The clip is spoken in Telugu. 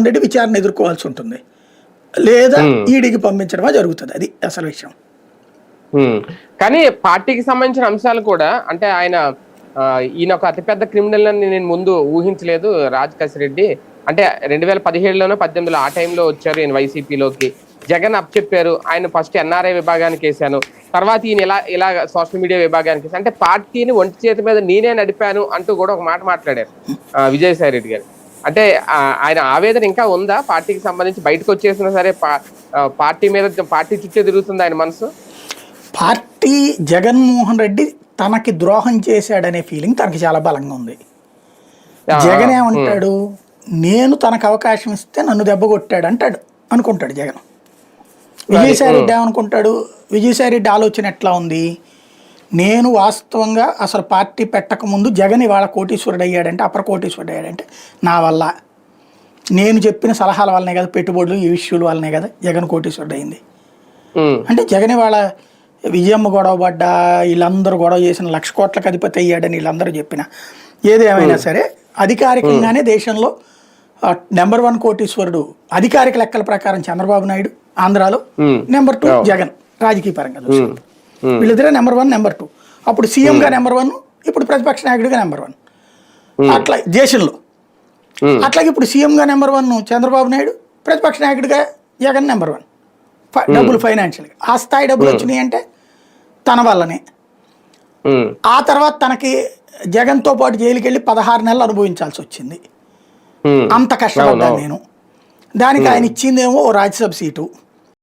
రెడ్డి విచారణ ఎదుర్కోవాల్సి ఉంటుంది, లేదా ఉమ్, ఈడీకి పంపించడమా జరుగుతుంది. అది అసలు విషయం. ఉమ్. కానీ పార్టీకి సంబంధించిన అంశాలు కూడా అంటే ఆయన ఈయన ఒక అతిపెద్ద క్రిమినల్ అని నేను ముందు ఊహించలేదు రాజ్ రెడ్డి. అంటే 2017లోనో 18లో ఆ టైంలో వచ్చారు ఈయన వైసీపీలోకి. జగన్ చెప్పారు, ఆయన ఫస్ట్ ఎన్ఆర్ఐ విభాగానికి వేశాను, తర్వాత ఈయన ఇలా సోషల్ మీడియా విభాగానికి వేసాను. అంటే పార్టీని ఒంటి చేతి మీద నేనే నడిపాను అంటూ కూడా ఒక మాట మాట్లాడారు విజయసాయి రెడ్డి గారు. అంటే ఆయన ఆవేదన ఇంకా ఉందా పార్టీకి సంబంధించి? బయటకు వచ్చేసినా సరే పార్టీ చుట్టూ తిరుగుతుంది ఆయన మనసు. పార్టీ జగన్మోహన్ రెడ్డి తనకి ద్రోహం చేశాడనే ఫీలింగ్ తనకి చాలా బలంగా ఉంది. జగన్ ఏమంటాడు, నేను తనకు అవకాశం ఇస్తే నన్ను దెబ్బ కొట్టాడు అంటాడు అనుకుంటాడు జగన్. విజయసాయి రెడ్డి ఏమనుకుంటాడు, విజయసాయి రెడ్డి ఆలోచన ఎట్లా ఉంది, నేను వాస్తవంగా అసలు పార్టీ పెట్టక ముందు జగన్ ఇవాళ కోటీశ్వరుడు అయ్యాడంటే, అపర కోటీశ్వరుడు అయ్యాడంటే నా వల్ల, నేను చెప్పిన సలహాల వల్లనే కదా, పెట్టుబడులు ఈ విషయాల వల్లనే కదా జగన్ కోటీశ్వరుడు అయింది. అంటే జగన్ ఇవాళ విజయమ్మ గొడవ పడ్డా, వీళ్ళందరూ గొడవ చేసిన 1,00,000 కోట్లకు అధిపతి అయ్యాడని వీళ్ళందరూ చెప్పిన, ఏదేమైనా సరే అధికారికంగానే దేశంలో నెంబర్ 1 కోటీశ్వరుడు అధికారిక లెక్కల ప్రకారం చంద్రబాబు నాయుడు ఆంధ్రాలో, నెంబర్ 2 జగన్ రాజకీయ పరంగా చూసి. వీళ్ళిద్దరే నెంబర్ 1 నెంబర్ 2. అప్పుడు సీఎంగా నెంబర్ 1, ఇప్పుడు ప్రతిపక్ష నాయకుడిగా నెంబర్ 1 అట్లా దేశంలో. అట్లాగే ఇప్పుడు సీఎంగా నెంబర్ 1 చంద్రబాబు నాయుడు, ప్రతిపక్ష నాయకుడిగా జగన్ నెంబర్ 1. డబ్బులు ఫైనాన్షియల్గా ఆ స్థాయి డబ్బులు వచ్చినాయి అంటే తన వల్లనే. ఆ తర్వాత తనకి జగన్తో పాటు జైలుకి వెళ్ళి 16 నెలలు అనుభవించాల్సి వచ్చింది. అంత కష్టపడ్డాను నేను. దానికి ఆయన ఇచ్చిందేమో ఓ రాజ్యసభ సీటు.